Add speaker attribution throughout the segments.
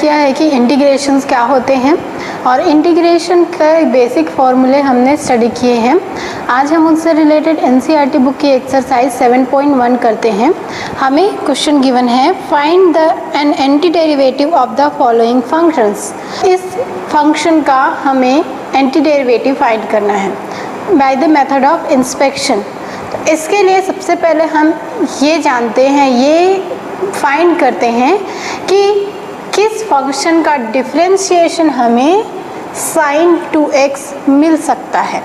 Speaker 1: किया है कि इंटीग्रेशंस क्या होते हैं और इंटीग्रेशन के बेसिक फॉर्मूले हमने स्टडी किए हैं। आज हम उनसे रिलेटेड एनसीईआरटी बुक की एक्सरसाइज 7.1 करते हैं। हमें क्वेश्चन गिवन है, find the an anti derivative of the following functions. इस फंक्शन का हमें एंटी डेरिवेटिव फाइंड करना है by the method of inspection. तो इसके लिए सबसे पहले हम ये जानते हैं, ये फाइंड करते हैं कि किस फंक्शन का डिफरेंशिएशन हमें sin 2x मिल सकता है,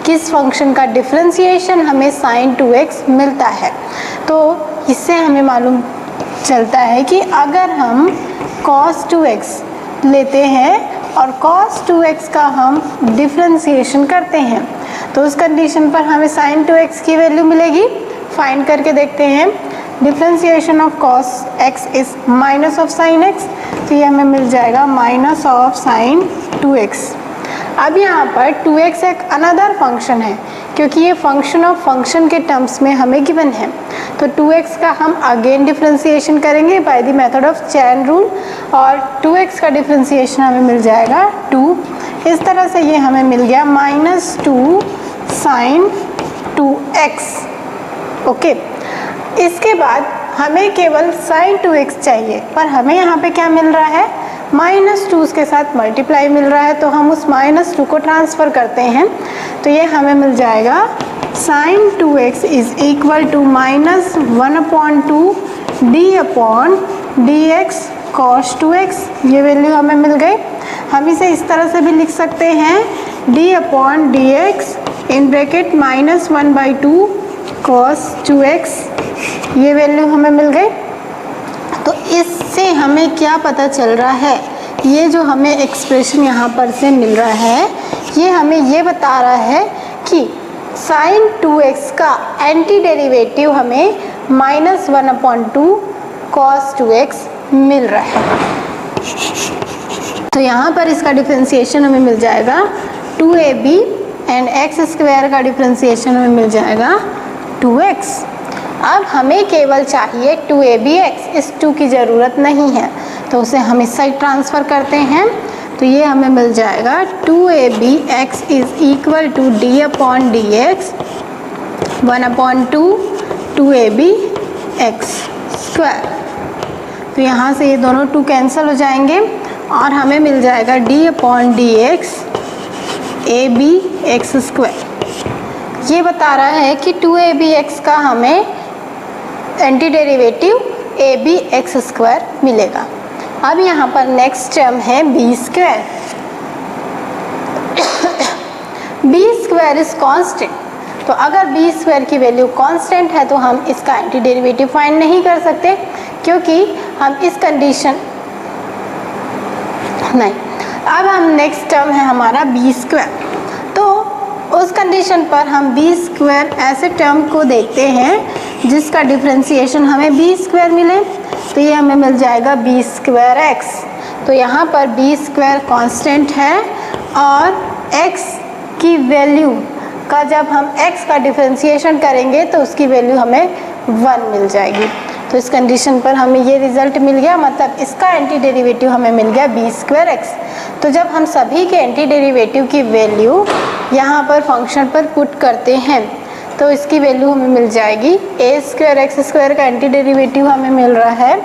Speaker 1: किस फंक्शन का डिफरेंशिएशन हमें sin 2x मिलता है। तो इससे हमें मालूम चलता है कि अगर हम cos 2x लेते हैं और cos 2x का हम डिफरेंशिएशन करते हैं तो उस कंडीशन पर हमें sin 2x की वैल्यू मिलेगी। फाइंड करके देखते हैं, differentiation of cos x is minus of sin x, तो ये हमें मिल जाएगा माइनस ऑफ sin 2x। अब यहाँ पर 2x एक अनदर फंक्शन है क्योंकि ये फंक्शन ऑफ फंक्शन के टर्म्स में हमें गिवन है, तो 2x का हम अगेन डिफरेंशिएशन करेंगे by the method of chain rule और 2x का डिफरेंशिएशन हमें मिल जाएगा 2। इस तरह से ये हमें मिल गया -2 sin 2x। ओके, इसके बाद हमें केवल sin 2x चाहिए, पर हमें यहाँ पे क्या मिल रहा है, -2 के साथ मल्टीप्लाई मिल रहा है, तो हम उस -2 को ट्रांसफ़र करते हैं तो ये हमें मिल जाएगा sin 2x is equal to -1/2 d/dx cos 2x। ये वैल्यू हमें मिल गई। हम इसे इस तरह से भी लिख सकते हैं d/dx in bracket -1/2 cos 2x। ये वैल्यू हमें मिल गई। तो इससे हमें क्या पता चल रहा है, ये जो हमें एक्सप्रेशन यहाँ पर से मिल रहा है ये हमें ये बता रहा है कि sin 2x का एंटी डेरिवेटिव हमें -1/2 cos 2x मिल रहा है। तो यहाँ पर इसका डिफरेंशिएशन हमें मिल जाएगा 2ab एंड x स्क्वायर का डिफरेंशिएशन हमें मिल जाएगा 2x। अब हमें केवल चाहिए 2abx, इस 2 की ज़रूरत नहीं है तो उसे हम इस साइड ट्रांसफ़र करते हैं तो ये हमें मिल जाएगा 2abx is equal to d/dx 1/2 2abx square. तो यहाँ से ये दोनों 2 कैंसिल हो जाएंगे और हमें मिल जाएगा d/dx abx स्क्वायर। ये बता रहा है कि 2abx का हमें एंटी डेरिवेटिव abx स्क्वायर मिलेगा। अब यहाँ पर नेक्स्ट टर्म है b square. b square is constant, तो अगर b स्क्वायर की वैल्यू कांस्टेंट है तो हम इसका एंटी डेरिवेटिव फाइंड नहीं कर सकते क्योंकि हम इस कंडीशन नहीं। अब हम नेक्स्ट टर्म है हमारा b स्क्वायर, तो उस कंडीशन पर हम b स्क्वायर ऐसे टर्म को देखते हैं जिसका डिफरेंशिएशन हमें b स्क्वायर मिले, तो ये हमें मिल जाएगा b स्क्वायर x। तो यहाँ पर b स्क्वायर कांस्टेंट है और x की वैल्यू का जब हम x का डिफरेंशिएशन करेंगे तो उसकी वैल्यू हमें 1 मिल जाएगी। तो इस कंडीशन पर हमें ये रिजल्ट मिल गया, मतलब इसका एंटी डेरिवेटिव हमें मिल गया b स्क्वायर x। तो जब हम सभी के एंटी डेरिवेटिव की वैल्यू यहाँ पर फंक्शन पर पुट करते हैं तो इसकी वैल्यू हमें मिल जाएगी a स्क्वायर x स्क्वायर का एंटी डेरिवेटिव हमें मिल रहा है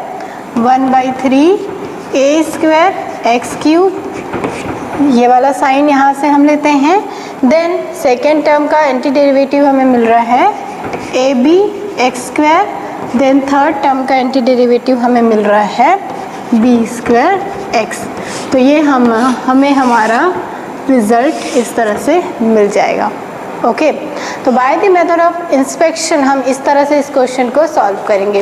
Speaker 1: 1/3 a स्क्वायर x क्यूब। ये वाला साइन यहाँ से हम लेते हैं। देन सेकेंड टर्म का एंटी डेरिवेटिव हमें मिल रहा है ab x square. Then third term का एंटी डेरिवेटिव हमें मिल रहा है b स्क्वायर x। तो ये हमें हमारा रिज़ल्ट इस तरह से मिल जाएगा। ओके, तो by the method of inspection हम इस तरह से इस क्वेश्चन को सॉल्व करेंगे।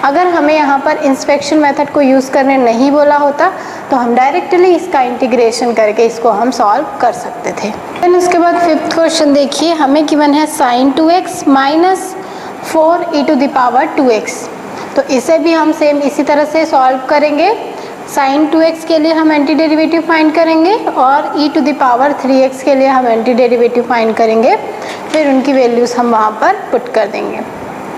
Speaker 1: अगर हमें यहाँ पर इंस्पेक्शन मेथड को यूज़ करने नहीं बोला होता तो हम डायरेक्टली इसका इंटीग्रेशन करके इसको हम सॉल्व कर सकते थे। देन उसके बाद फिफ्थ क्वेश्चन देखिए, हमें गिवन है sin 2x -4e⁴ 2x। तो इसे भी हम सेम इसी तरह से सॉल्व करेंगे। sin 2x के लिए हम एंटी डेरिवेटिव फाइंड करेंगे और e⁴x के लिए हम एंटी डेरिवेटिव फाइंड करेंगे, फिर उनकी वैल्यूज़ हम वहाँ पर पुट कर देंगे।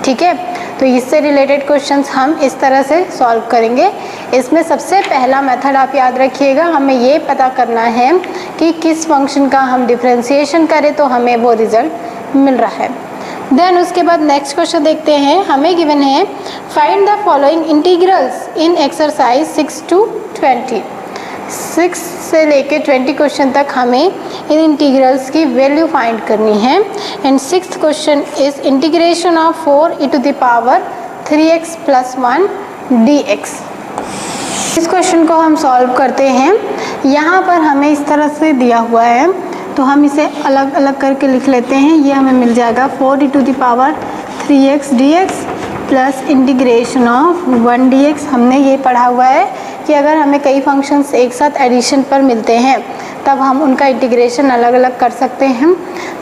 Speaker 1: ठीक है, तो इससे रिलेटेड क्वेश्चंस हम इस तरह से सॉल्व करेंगे। इसमें सबसे पहला मेथड आप याद रखिएगा, हमें ये पता करना है कि किस फंक्शन का हम डिफरेंशिएशन करें तो हमें वो रिजल्ट मिल रहा है। देन उसके बाद नेक्स्ट क्वेश्चन देखते हैं। हमें गिवन है find the following integrals in exercise 6 to 20। 6 से लेके 20 क्वेश्चन तक हमें इन इंटीग्रल्स की वैल्यू फाइंड करनी है। And sixth question is integration of 4e⁻³ x + 1 dx। इस क्वेश्चन को हम सॉल्व करते हैं। यहाँ पर हमें इस तरह से दिया हुआ है तो हम इसे अलग अलग करके लिख लेते हैं। ये हमें मिल जाएगा 4e⁻³ dx plus integration of 1 dx। हमने ये पढ़ा हुआ है कि अगर हमें कई फंक्शंस एक साथ एडिशन पर मिलते हैं तब हम उनका इंटीग्रेशन अलग अलग कर सकते हैं।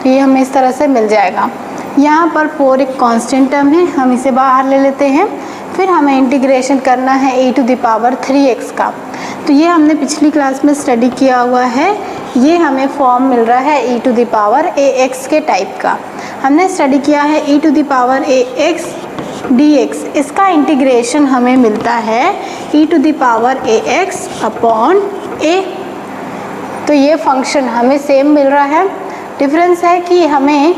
Speaker 1: तो ये हमें इस तरह से मिल जाएगा। यहाँ पर 4 एक कांस्टेंट टर्म है, हम इसे बाहर ले लेते हैं। फिर हमें इंटीग्रेशन करना है e⁻³ का। तो ये हमने पिछली क्लास में स्टडी किया हुआ है। ये हमें फॉर्म मिल रहा है e⁻ax के टाइप का। हमने स्टडी किया है e⁻ax dx। इसका इंटीग्रेशन हमें मिलता है e⁻ax अपॉन a। तो ये फंक्शन हमें सेम मिल रहा है। डिफरेंस है कि हमें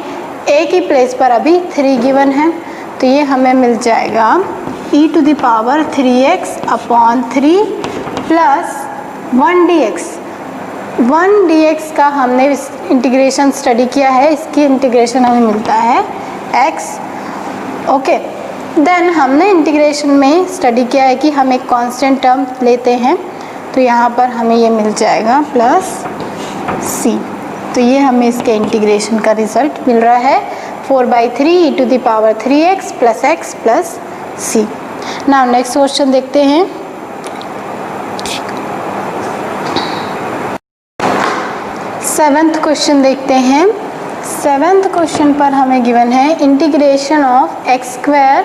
Speaker 1: a की प्लेस पर अभी 3 गिवन है, तो ये हमें मिल जाएगा e⁻3x upon 3 plus 1 dx। 1 dx का हमने इंटीग्रेशन स्टडी किया है, इसकी इंटीग्रेशन हमें मिलता है x। ओके, देन हमने इंटीग्रेशन में स्टडी किया है कि हम एक कांस्टेंट टर्म लेते हैं, तो यहाँ पर हमें ये मिल जाएगा प्लस c। तो ये हमें इसके इंटीग्रेशन का रिजल्ट मिल रहा है 4/3 e⁻3x plus x plus c। Now next question देखते हैं। सेवेंथ क्वेश्चन देखते हैं। सेवेंथ क्वेश्चन पर हमें गिवन है इंटीग्रेशन ऑफ x²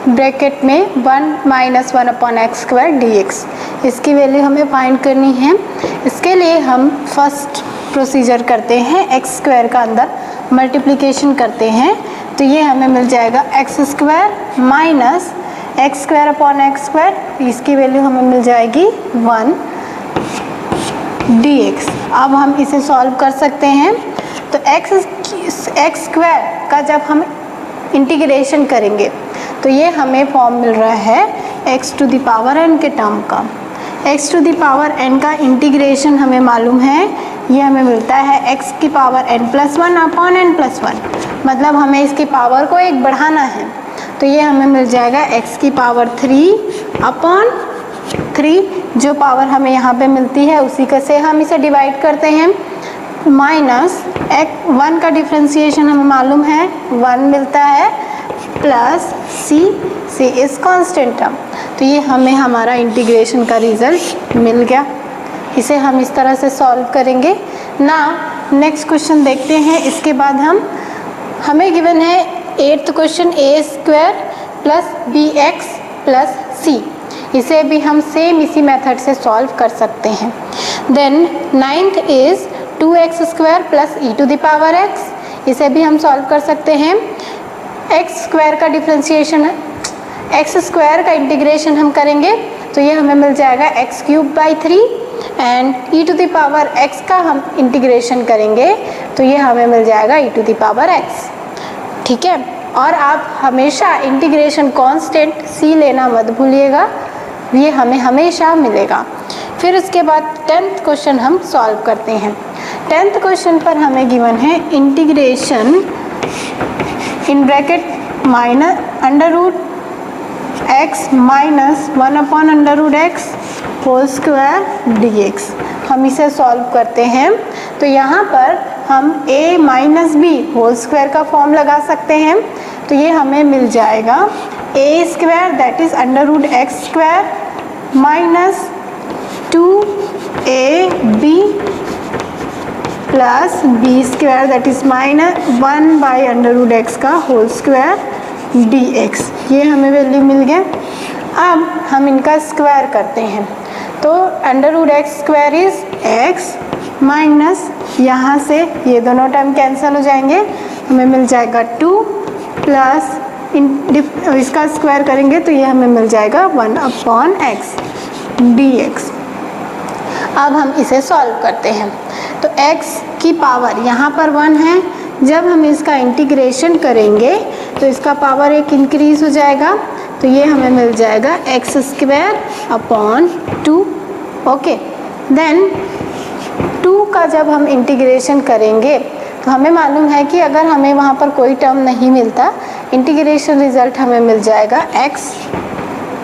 Speaker 1: ब्रैकेट में 1 - 1/x² dx। इसकी वैल्यू हमें फाइंड करनी है। इसके लिए हम फर्स्ट प्रोसीजर करते हैं, x² का अंदर मल्टीप्लिकेशन करते हैं। तो ये हमें मिल जाएगा x² माइनस x²/x²। इसकी वैल्यू हमें मिल जाएगी 1 dx। अब हम इसे सॉल्व कर सकते हैं। तो x² का जब हम इंटीग्रेशन करेंगे तो ये हमें फॉर्म मिल रहा है x⁻n के टर्म का। x⁻n का इंटीग्रेशन हमें मालूम है, ये हमें मिलता है x⁻n + 1 अपॉन n + 1। मतलब हमें इसकी पावर को एक बढ़ाना है, तो ये हमें मिल जाएगा x⁻³ अपॉन 3। जो पावर हमें यहाँ पे मिलती है उसी का से हम इसे डिवाइड करते हैं। माइनस 1 का डिफ्रेंसिएशन हमें मालूम है 1 मिलता है, plus c is constant term. तो ये हमें हमारा इंटीग्रेशन का रिजल्ट मिल गया। इसे हम इस तरह से सॉल्व करेंगे ना। नेक्स्ट क्वेश्चन देखते हैं। इसके बाद हमें गिवन है 8th question a² plus bx plus c। इसे भी हम सेम इसी मेथड से सॉल्व कर सकते हैं। Then 9th is 2x² plus e⁻x। इसे भी हम सॉल्व कर सकते हैं। x² का डिफ्रेंसिएशन है, x² का इंटीग्रेशन हम करेंगे तो ये हमें मिल जाएगा x³/3 एंड e⁻x का हम इंटीग्रेशन करेंगे तो ये हमें मिल जाएगा e⁻x। ठीक है, और आप हमेशा इंटीग्रेशन कांस्टेंट c लेना मत भूलिएगा, ये हमें हमेशा मिलेगा। फिर उसके बाद 10th क्वेश्चन हम सॉल्व करते हैं। 10th क्वेश्चन पर हमें गिवन है integration in bracket (√x - 1/√x होल² dx। हम इसे सॉल्व करते हैं तो यहाँ पर हम a - b होल² का फॉर्म लगा सकते हैं। तो ये हमें मिल जाएगा a² that is √x² minus 2ab plus b² that is -1/√x का होल² dx। ये हमें वैल्यू मिल गया। अब हम इनका स्क्वायर करते हैं तो √x² इज x माइनस यहाँ से ये दोनों टर्म कैंसिल हो जाएंगे, हमें मिल जाएगा 2 प्लस इसका स्क्वायर करेंगे तो ये हमें मिल जाएगा 1/x dx। अब हम इसे सॉल्व करते हैं। तो x की पावर यहाँ पर 1 है, जब हम इसका इंटीग्रेशन करेंगे तो इसका पावर एक इंक्रीज हो जाएगा, तो ये हमें मिल जाएगा x²/2। ओके, देन 2 का जब हम इंटीग्रेशन करेंगे तो हमें मालूम है कि अगर हमें वहाँ पर कोई टर्म नहीं मिलता, इंटीग्रेशन रिजल्ट हमें मिल जाएगा x।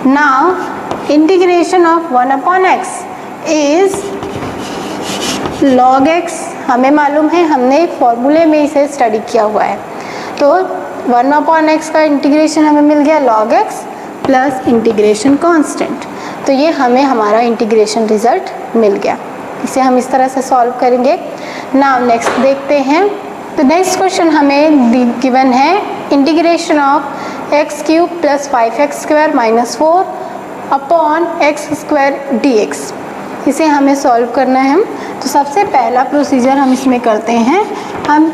Speaker 1: Now integration of 1/x is log x। हमें मालूम है, हमने फॉर्मूले में इसे स्टडी किया हुआ है। तो 1/x का इंटीग्रेशन हमें मिल गया log x plus integration constant. तो ये हमें हमारा इंटीग्रेशन रिजल्ट मिल गया। इसे हम इस तरह से सॉल्व करेंगे। नाउ नेक्स्ट देखते हैं। तो नेक्स्ट क्वेश्चन हमें गिवन है integration of x³ + 5x² - 4/x² dx। इसे हमें सॉल्व करना है। तो सबसे पहला प्रोसीजर हम इसमें करते हैं, हम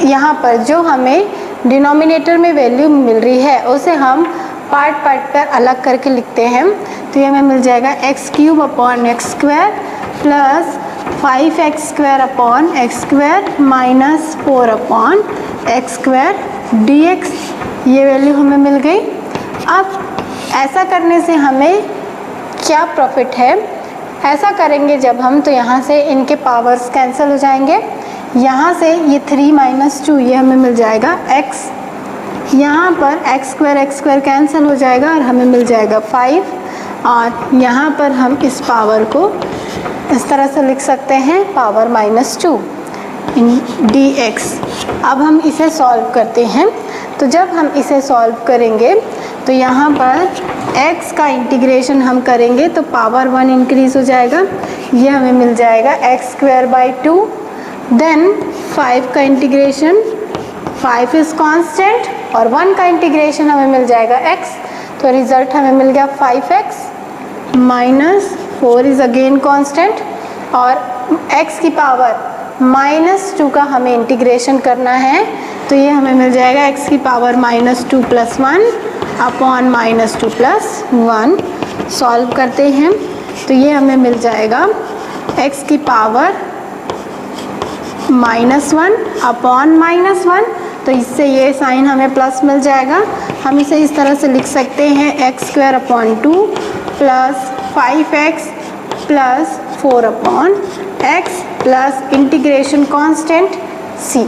Speaker 1: यहाँ पर जो हमें डिनोमिनेटर में वैल्यू मिल रही है उसे हम पार्ट पर अलग करके लिखते हैं। तो ये हमें मिल जाएगा x³ + 5x² - 4/x² dx। ये वैल्यू हमें मिल गई। अब ऐसा करने से हमें क्या प्रॉफिट है, ऐसा करेंगे जब हम, तो यहाँ से इनके पावर्स कैंसिल हो जाएंगे। यहाँ से ये 3 - 2 ये हमें मिल जाएगा x। यहाँ पर x² कैंसिल हो जाएगा और हमें मिल जाएगा 5। और यहाँ पर हम इस पावर को इस तरह से लिख सकते हैं, पावर -2 dx। अब हम इसे सॉल्व करते हैं। तो जब हम इसे सॉल्व करेंगे तो यहाँ पर x का इंटीग्रेशन हम करेंगे तो पावर 1 इंक्रीज हो जाएगा, ये हमें मिल जाएगा x²/2। देन 5 का इंटीग्रेशन, 5 इज कांस्टेंट, और 1 का इंटीग्रेशन हमें मिल जाएगा x। तो रिजल्ट हमें मिल गया 5x - 4 इज अगेन कांस्टेंट, और x की पावर -2 का हमें इंटीग्रेशन करना है। तो ये हमें मिल जाएगा x की पावर -2 + 1/-2 + 1। सॉल्व करते हैं तो ये हमें मिल जाएगा x की पावर -1/-1। तो इससे ये साइन हमें प्लस मिल जाएगा। हम इसे इस तरह से लिख सकते हैं x²/2 + 5x + 4/x plus integration constant c।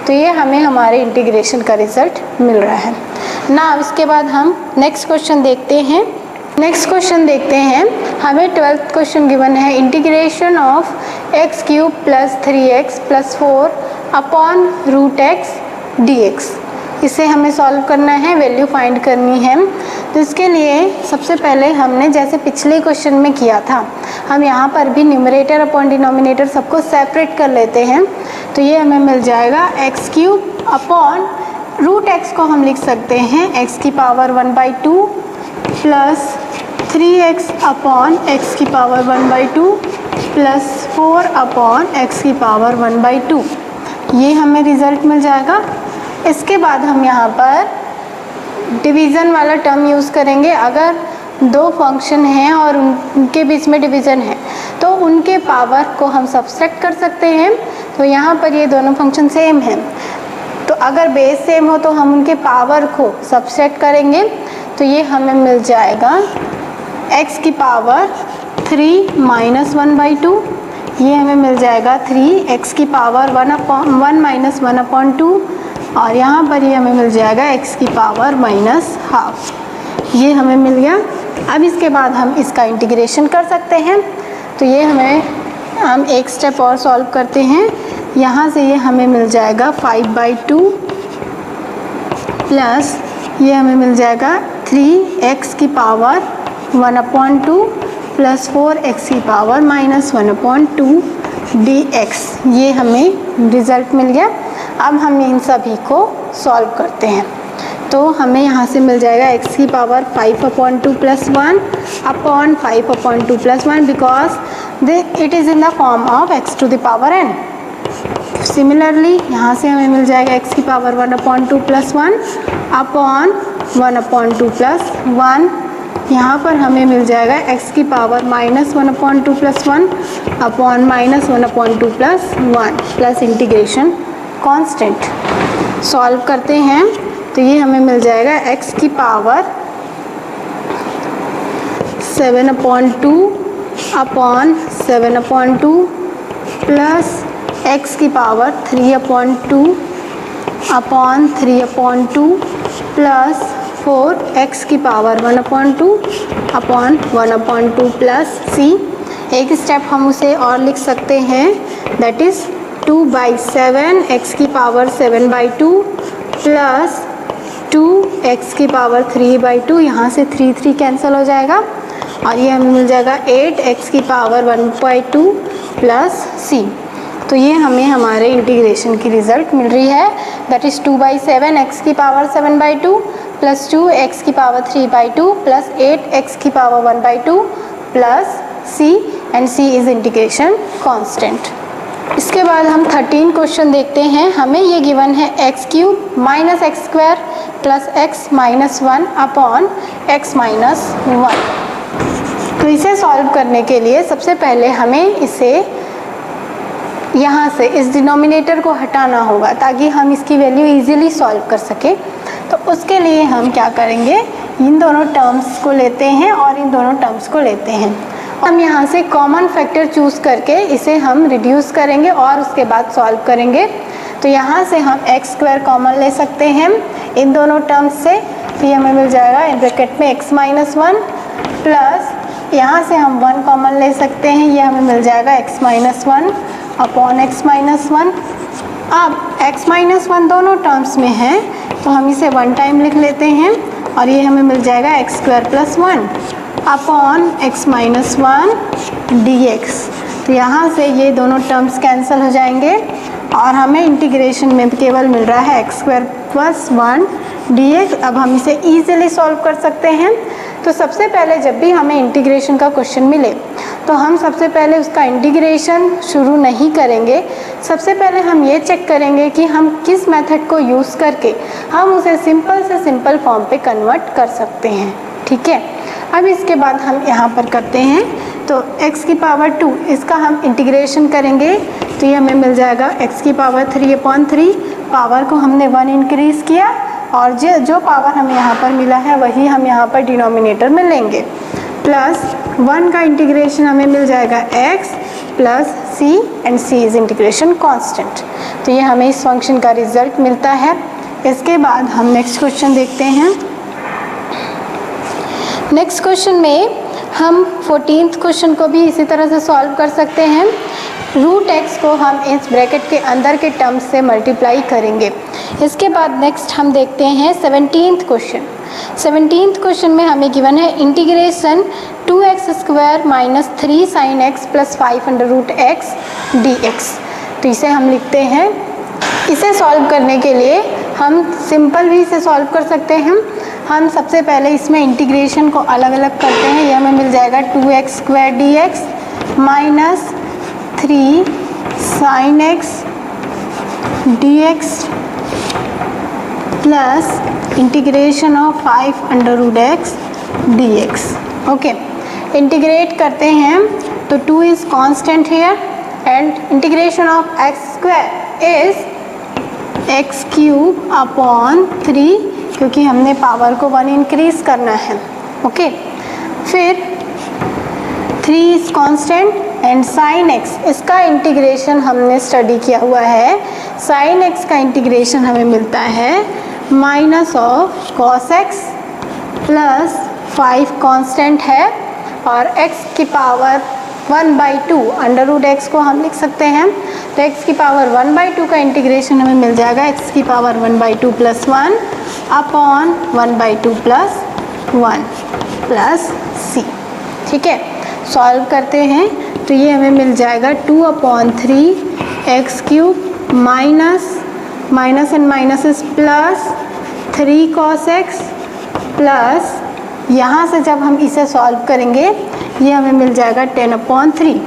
Speaker 1: तो ये हमें हमारे इंटीग्रेशन का रिजल्ट मिल रहा है ना। इसके बाद हम नेक्स्ट क्वेश्चन देखते हैं। हमें 12th क्वेश्चन गिवन है integration of x³ + 3x + 4/√x dx। इसे हमें सॉल्व करना है, वैल्यू फाइंड करनी है। तो इसके लिए सबसे पहले हमने जैसे पिछले क्वेश्चन में किया था, हम यहाँ पर भी न्यूमरेटर अपॉन डिनोमिनेटर सबको सेपरेट कर लेते हैं। तो ये हमें मिल जाएगा x³ √x को हम लिख सकते हैं x की power 1/2 plus 3x upon x की पावर 1/2 प्लस 4/x की पावर 1/2। ये हमें रिजल्ट मिल जाएगा। इसके बाद हम यहाँ पर डिवीज़न वाला टर्म यूज़ करेंगे। अगर दो फंक्शन हैं और उनके बीच में डिवीज़न है तो उनके पावर को हम सब्सट्रैक्ट कर सकते हैं। तो यहाँ पर ये दोनों फंक्शन सेम हैं, तो अगर बेस सेम हो तो हम उनके पावर को सब्सट्रैक्ट करेंगे। तो ये हमें मिल जाएगा x की पावर 3 - 1/2। ये हमें मिल जाएगा 3x की पावर 1 - 1/2, और यहाँ पर ये हमें मिल जाएगा x की पावर -12। ये हमें मिल गया। अब इसके बाद हम इसका इंटीग्रेशन कर सकते हैं। तो ये हम एक स्टेप और सॉल्व करते हैं। यहाँ से ये हमें मिल जाएगा 5/2 प्लस ये हमें मिल जाएगा 3x की पावर 1/2 प्लस 4x की पावर -1/2 dx। ये हमें रिज़ल्ट मिल गया। अब हम इन सभी को सॉल्व करते हैं। तो हमें यहाँ से मिल जाएगा x की power 5/2 + 1/5/2 + 1 because it is in the form of x⁴n। Similarly यहाँ से हमें मिल जाएगा x की पावर 1/2 + 1 अपॉन 1/2 + 1। यहाँ पर हमें मिल जाएगा x की power -1/2 + 1 upon -1/2 + 1 plus integration constant. Solve करते हैं तो ये हमें मिल जाएगा x की पावर 7/2 अपॉन 7/2 प्लस x की पावर 3/2 अपॉन 3/2 प्लस 4x की पावर 1/2 अपॉन 1/2 प्लस c। एक स्टेप हम उसे और लिख सकते हैं, दैट इज़ 2/7 x की पावर 7/2 प्लस 2x की पावर 3/2। यहाँ से 3 कैंसिल हो जाएगा और ये हमें मिल जाएगा 8x की पावर 1/2 प्लस c। तो ये हमें हमारे इंटीग्रेशन की रिज़ल्ट मिल रही है, दैट इज़ 2/7 x की पावर 7/2 प्लस 2x की पावर 3/2 प्लस 8x की power 1/2 plus c, and c is integration constant. इसके बाद हम 13 क्वेश्चन देखते हैं। हमें ये गिवन है x³ - x² plus x - 1 upon x - 1। तो इसे सॉल्व करने के लिए सबसे पहले हमें इसे यहाँ से इस डिनोमिनेटर को हटाना होगा ताकि हम इसकी वैल्यू इजीली सॉल्व कर सकें। तो उसके लिए हम क्या करेंगे, इन दोनों टर्म्स को लेते हैं और इन दोनों टर्म्स को लेते हैं। हम यहाँ से कॉमन फैक्टर चूज़ करके इसे हम रिड्यूस करेंगे और उसके बाद सॉल्व करेंगे। तो यहाँ से हम x² कॉमन ले सकते हैं इन दोनों टर्म्स से, तो ये हमें मिल जाएगा इन ब्रैकेट में x - 1 प्लस यहाँ से हम 1 कॉमन ले सकते हैं, ये हमें मिल जाएगा x - 1 अपॉन x - 1। अब x - 1 दोनों टर्म्स में है तो हम इसे 1 टाइम लिख लेते हैं और ये हमें मिल जाएगा x² + 1 अपॉन x - 1 dx। तो यहाँ से ये दोनों टर्म्स कैंसिल हो जाएंगे और हमें इंटीग्रेशन में केवल मिल रहा है x² + 1 dx। अब हम इसे ईजिली सॉल्व कर सकते हैं। तो सबसे पहले जब भी हमें इंटीग्रेशन का क्वेश्चन मिले तो हम सबसे पहले उसका इंटीग्रेशन शुरू नहीं करेंगे। सबसे पहले हम ये चेक करेंगे कि हम किस मेथड को यूज़ करके हम उसे सिंपल से सिंपल फॉर्म पे कन्वर्ट कर सकते हैं, ठीक है। अब इसके बाद हम यहाँ पर करते हैं, तो x की पावर 2 इसका हम इंटीग्रेशन करेंगे तो ये हमें मिल जाएगा x की पावर 3/3। पावर को हमने 1 इंक्रीज़ किया और जो पावर हमें यहाँ पर मिला है वही हम यहाँ पर डिनोमिनेटर में लेंगे, प्लस 1 का इंटीग्रेशन हमें मिल जाएगा x plus c, and c is integration constant. तो ये हमें इस फंक्शन का रिजल्ट मिलता है। इसके बाद हम नेक्स्ट क्वेश्चन देखते हैं। नेक्स्ट क्वेश्चन में हम 14th क्वेश्चन को भी इसी तरह से सॉल्व कर सकते हैं। √x को हम इस ब्रैकेट के अंदर के टर्म्स से मल्टीप्लाई करेंगे। इसके बाद नेक्स्ट हम देखते हैं 17th क्वेश्चन। 17th क्वेश्चन में हमें गिवन है integration 2x² - 3 sin x + 5√x dx। तो इसे हम लिखते हैं। इसे सॉल्व करने के लिए हम सिंपल भी इसे सॉल्व कर सकते हैं। हम सबसे पहले इसमें इंटीग्रेशन को अलग अलग करते हैं। ये हमें मिल जाएगा 2x² dx minus 3 sin x dx plus integration of 5√x dx। Okay, integrate करते हैं तो 2 is constant here and integration of x² is x³ upon 3, क्योंकि हमने पावर को 1 इंक्रीज़ करना है। ओके, फिर 3 is constant and sin x, इसका इंटीग्रेशन हमने स्टडी किया हुआ है। sin x का इंटीग्रेशन हमें मिलता है minus of cos x plus 5 constant है और x की पावर 1/2 √x को हम लिख सकते हैं। तो x की पावर 1/2 का इंटीग्रेशन हमें मिल जाएगा x की पावर 1/2 + 1 अपॉन 1/2 + 1 प्लस c। ठीक है, सॉल्व करते हैं तो ये हमें मिल जाएगा 2/3 x³ minus and minus plus 3 cos x plus यहाँ से जब हम इसे सॉल्व करेंगे ये हमें मिल जाएगा 10/3।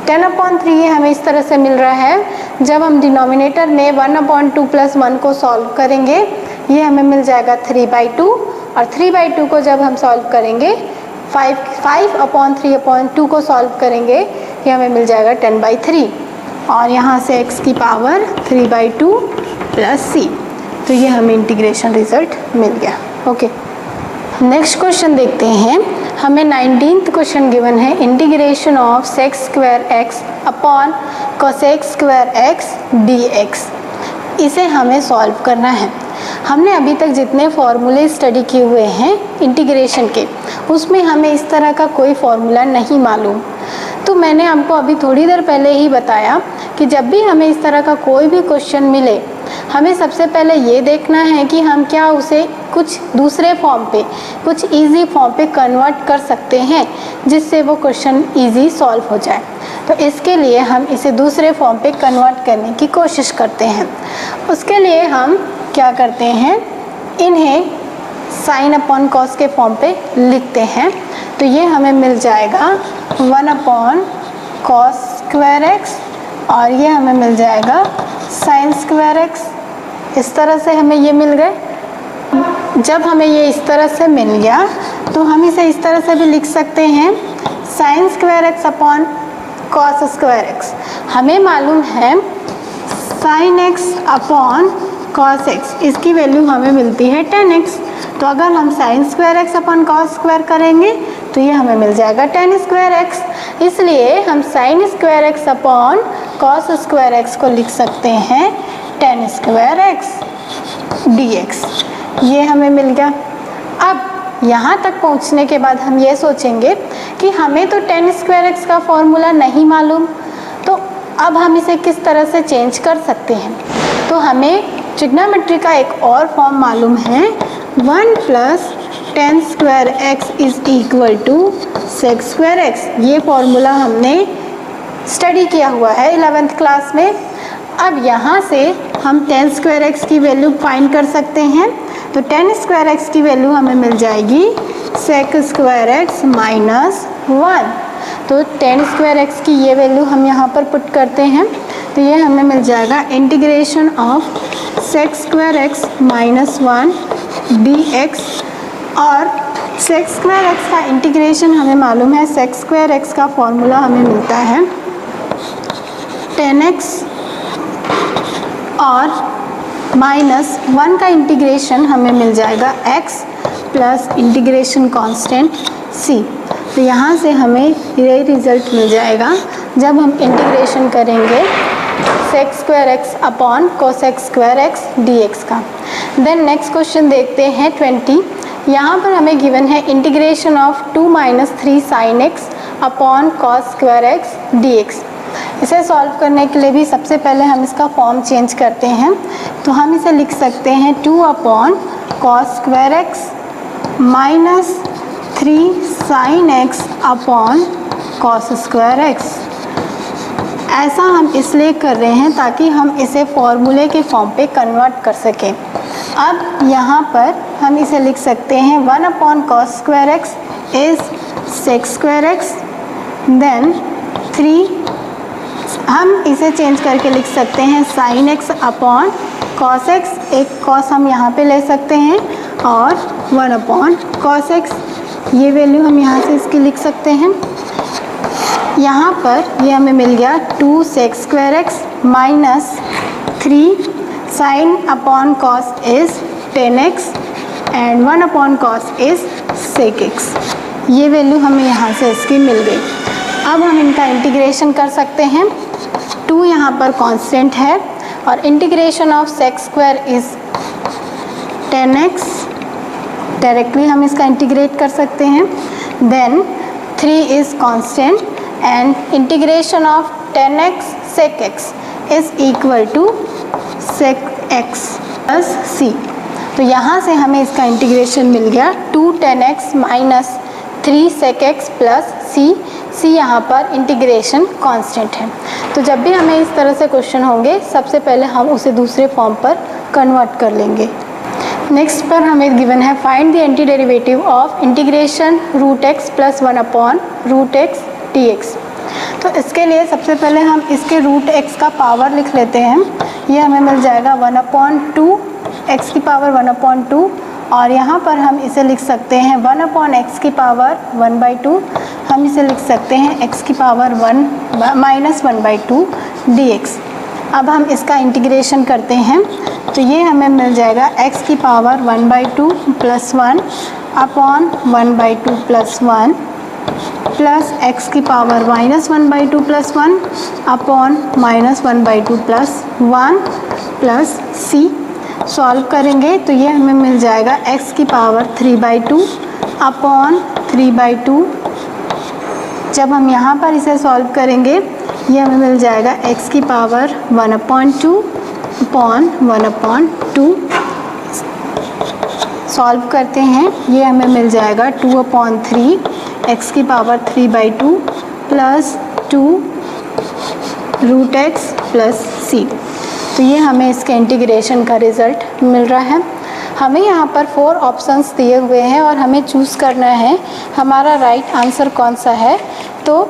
Speaker 1: 10/3 ये हमें इस तरह से मिल रहा है। जब हम डिनोमिनेटर में 1/2 + 1 को सॉल्व करेंगे ये हमें मिल जाएगा 3/2, और 3/2 को जब हम सॉल्व करेंगे 5/3/2 को सॉल्व करेंगे ये हमें मिल जाएगा 10/3, और यहाँ से x की पावर 3/2 + c। तो ये हमें इंटीग्रेशन रिजल्ट मिल गया। ओके, नेक्स्ट क्वेश्चन देखते हैं। हमें 19th क्वेश्चन गिवन है, integration of sec² x upon cosec² x dx। इसे हमें सॉल्व करना है। हमने अभी तक जितने फॉर्मूले स्टडी किए हुए हैं इंटीग्रेशन के, उसमें हमें इस तरह का कोई फॉर्मूला नहीं मालूम। तो मैंने आपको अभी थोड़ी देर पहले ही बताया कि जब भी हमें इस तरह का कोई भी क्वेश्चन मिले, हमें सबसे पहले ये देखना है कि हम क्या उसे कुछ दूसरे फॉर्म पे, कुछ इजी फॉर्म पे कन्वर्ट कर सकते हैं जिससे वो क्वेश्चन इजी सॉल्व हो जाए। तो इसके लिए हम इसे दूसरे फॉर्म पे कन्वर्ट करने की कोशिश करते हैं। उसके लिए हम क्या करते हैं, इन्हें sin/cos के फॉर्म पे लिखते हैं। तो ये हमें मिल जाएगा 1/cos² x, और ये हमें मिल जाएगा sin² x। इस तरह से हमें ये मिल गए। जब हमें ये इस तरह से मिल गया तो हम इसे इस तरह से भी लिख सकते हैं sin² x upon cos² x। हमें मालूम है sin x upon cos x, इसकी वैल्यू हमें मिलती है 10x। तो अगर हम sin² x अपॉन cos² करेंगे तो ये हमें मिल जाएगा 10² x। इसलिए हम sin² x upon cos² x को लिख सकते हैं 10² x dx। ये हमें मिल गया। अब यहाँ तक पहुँचने के बाद हम ये सोचेंगे कि हमें तो 10² x का फॉर्मूला नहीं मालूम, तो अब हम इसे किस तरह से चेंज कर सकते हैं। तो हमें ट्रिग्नोमेट्री का एक और फॉर्म मालूम है, 1 + 10² x = sec² x। ये फॉर्मूला हमने स्टडी किया हुआ है 11th क्लास में। अब यहाँ से हम 10² x की वैल्यू फाइंड कर सकते हैं। तो 10² x की वैल्यू हमें मिल जाएगी sec² x - 1। तो 10² x की ये वैल्यू हम यहाँ पर पुट करते हैं, तो ये हमें मिल जाएगा integration of sec² x - 1 dx। और sec² x का इंटीग्रेशन हमें मालूम है, sec² x का फॉर्मूला हमें मिलता है 10x, और -1 का इंटीग्रेशन हमें मिल जाएगा x plus integration constant c। तो यहाँ से हमें ये रिज़ल्ट मिल जाएगा जब हम इंटीग्रेशन करेंगे sec² x upon cosec² x dx का। देन नेक्स्ट क्वेश्चन देखते हैं 20। यहाँ पर हमें गिवन है integration of 2 - 3 sin x upon cos² x dx। इसे सॉल्व करने के लिए भी सबसे पहले हम इसका फॉर्म चेंज करते हैं। तो हम इसे लिख सकते हैं 2/cos² x - 3 sin x upon cos² x। ऐसा हम इसलिए कर रहे हैं ताकि हम इसे फॉर्मूले के फॉर्म पे कन्वर्ट कर सकें। अब यहाँ पर हम इसे लिख सकते हैं 1/cos² x is sec² x, then 3 हम इसे चेंज करके लिख सकते हैं sin x upon cos x। एक cos हम यहाँ पे ले सकते हैं, और 1/cos x, ये वैल्यू हम यहाँ से इसकी लिख सकते हैं। यहाँ पर ये हमें मिल गया 2 sec² x - 3 sin upon cos is 10x and 1/cos is sec x। ये वैल्यू हमें यहाँ से इसकी मिल गई। अब हम इनका इंटीग्रेशन कर सकते हैं। 2 यहाँ पर कांस्टेंट है, और integration of sec² is 10x। Directly हम इसका इंटीग्रेट कर सकते हैं। Then 3 is constant and integration of 10x sec x is equal to sec x plus c। तो यहाँ से हमें इसका इंटीग्रेशन मिल गया 2 10x - 3 sec x plus c यहाँ पर इंटीग्रेशन कांस्टेंट है। तो जब भी हमें इस तरह से क्वेश्चन होंगे सबसे पहले हम उसे दूसरे फॉर्म पर कन्वर्ट कर लेंगे। नेक्स्ट पर हमें गिवन है find the anti derivative of integration √x + 1/√x dx। तो इसके लिए सबसे पहले हम इसके रूट x का पावर लिख लेते हैं। ये हमें मिल जाएगा 1/2, x की पावर 1/2, और यहाँ पर हम इसे लिख सकते हैं 1/x की पावर 1/2, हम इसे लिख सकते हैं x की पावर 1/2 dx। अब हम इसका इंटीग्रेशन करते हैं तो ये हमें मिल जाएगा x की पावर 1/2 + 1 अपॉन 1/2 + 1 प्लस x की power -1/2 + 1 upon -1/2 + 1 plus c। Solve करेंगे तो ये हमें मिल जाएगा x की पावर 3/2 अपॉन 3/2। जब हम यहाँ पर इसे सॉल्व करेंगे ये हमें मिल जाएगा x की पावर 1/2 अपॉन 1/2। सॉल्व करते हैं, ये हमें मिल जाएगा 2/3, x की power 3/2 plus 2 √x plus c। तो ये हमें इसके इंटीग्रेशन का रिज़ल्ट मिल रहा है। हमें यहाँ पर 4 ऑप्शंस दिए हुए हैं और हमें चूज़ करना है हमारा राइट आंसर कौन सा है। तो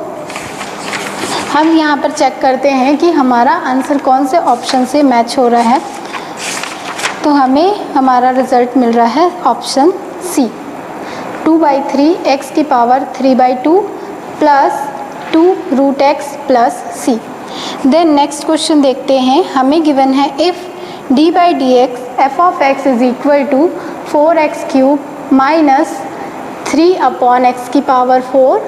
Speaker 1: हम यहाँ पर चेक करते हैं कि हमारा आंसर कौन से ऑप्शन से मैच हो रहा है। तो हमें हमारा रिज़ल्ट मिल रहा है ऑप्शन सी, 2/3 x की power 3/2 plus 2 √x plus c। Then next question देखते हैं। हमें गिवन है if d/dx f(x) is equal to 4x³ minus 3/x की power 4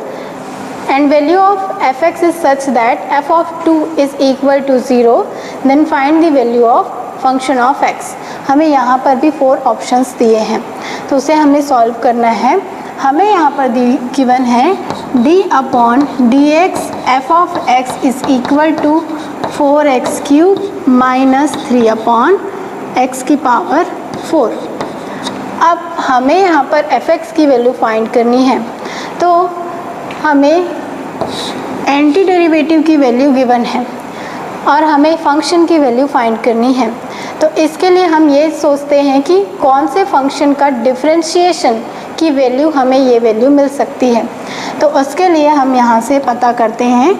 Speaker 1: and value of f(x) is such that f(2) is equal to 0, then find the value of function of x। हमें यहाँ पर भी 4 options दिए हैं तो उसे हमें सॉल्व करना है। हमें यहाँ पर गिवन है d/dx f(x) is equal to 4x³ minus 3/x की पावर 4। अब हमें यहाँ पर f(x) की वैल्यू फाइंड करनी है तो हमें एंटी डेरिवेटिव की वैल्यू गिवन है और हमें फंक्शन की वैल्यू फाइंड करनी है। तो इसके लिए हम ये सोचते हैं कि कौन से फंक्शन का डिफरेंशिएशन की वैल्यू हमें ये वैल्यू मिल सकती है। तो उसके लिए हम यहाँ से पता करते हैं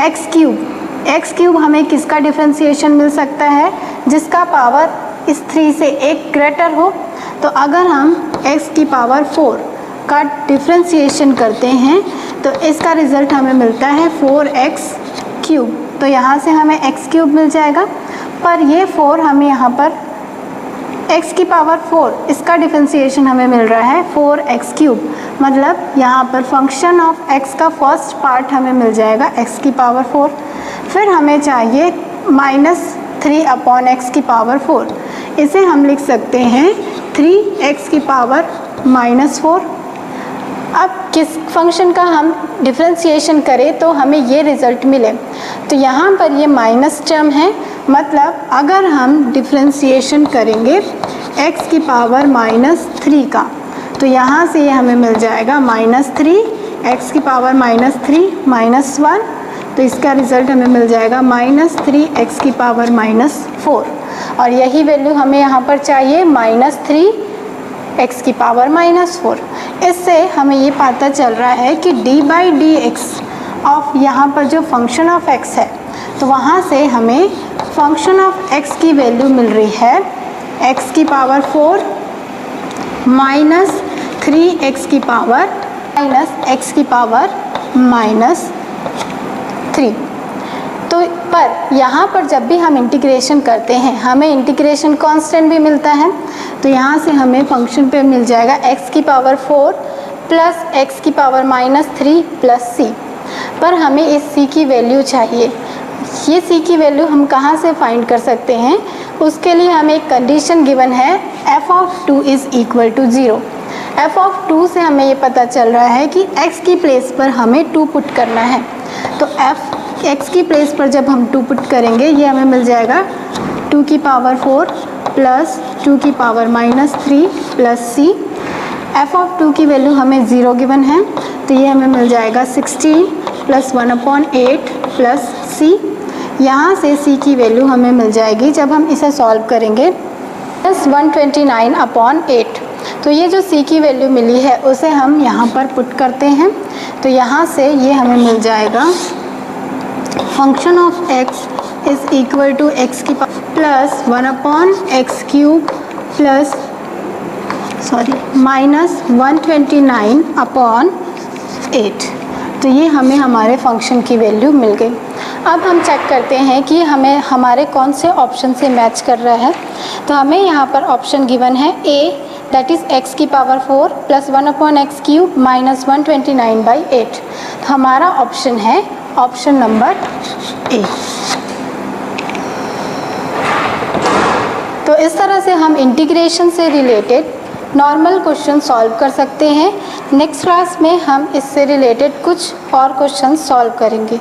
Speaker 1: x³ हमें किसका डिफरेंशिएशन मिल सकता है, जिसका पावर इस 3 से 1 ग्रेटर हो। तो अगर हम x की पावर 4 का डिफरेंशिएशन करते हैं तो इसका रिज़ल्ट हमें मिलता है 4x³। तो यहाँ से हमें x³ मिल जाएगा, पर ये 4 हमें यहाँ पर x की पावर 4 इसका डिफरेंशिएशन हमें मिल रहा है 4x³। मतलब यहाँ पर फंक्शन ऑफ x का फर्स्ट पार्ट हमें मिल जाएगा x की पावर 4। फिर हमें चाहिए -3/x की पावर 4, इसे हम लिख सकते हैं 3x की पावर -4। अब किस फंक्शन का हम डिफरेंशिएशन करें तो हमें ये रिज़ल्ट मिले। तो यहाँ पर ये माइनस टर्म है, मतलब अगर हम डिफरेंशिएशन करेंगे x की पावर -3 का तो यहाँ से ये हमें मिल जाएगा -3 x की पावर -3 -1। तो इसका रिज़ल्ट हमें मिल जाएगा -3 x की पावर -4, और यही वैल्यू हमें यहाँ पर चाहिए -3 x की पावर -4। इससे हमें ये पता चल रहा है कि d/dx ऑफ यहाँ पर जो फंक्शन ऑफ x है तो वहाँ से हमें फंक्शन ऑफ x की वैल्यू मिल रही है x की पावर 4 -3x की पावर x की पावर -3। तो पर यहाँ पर जब भी हम इंटीग्रेशन करते हैं हमें इंटीग्रेशन कांस्टेंट भी मिलता है। तो यहाँ से हमें फंक्शन पे मिल जाएगा x की पावर 4 प्लस x की पावर -3 प्लस c। पर हमें इस c की वैल्यू चाहिए। ये c की वैल्यू हम कहाँ से फाइंड कर सकते हैं, उसके लिए हमें एक कंडीशन गिवन है f(2) is equal to 0। f(2) से हमें ये पता चल रहा है कि x की प्लेस पर हमें 2 पुट करना है। तो x की प्लेस पर जब हम 2 पुट करेंगे ये हमें मिल जाएगा 2 की पावर 4 प्लस 2 की पावर -3 प्लस c। f(2) की वैल्यू हमें 0 गिवन है तो ये हमें मिल जाएगा 16 प्लस 1/8 प्लस c। यहाँ से c की वैल्यू हमें मिल जाएगी जब हम इसे सॉल्व करेंगे +129/8। तो ये जो c की वैल्यू मिली है उसे हम यहाँ पर पुट करते हैं। तो यहाँ से ये हमें मिल जाएगा function of x is equal to x की power plus 1/x³ plus minus 129/8। तो ये हमें हमारे फंक्शन की वैल्यू मिल गई। अब हम चेक करते हैं कि हमें हमारे कौन से ऑप्शन से मैच कर रहा है। तो हमें यहाँ पर ऑप्शन गिवन है a, दैट इज़ x की पावर 4 प्लस 1/x³ माइनस 129/8। तो हमारा ऑप्शन है ऑप्शन नंबर ए। तो इस तरह से हम इंटीग्रेशन से रिलेटेड नॉर्मल क्वेश्चन सॉल्व कर सकते हैं। नेक्स्ट क्लास में हम इससे रिलेटेड कुछ और क्वेश्चन सॉल्व करेंगे।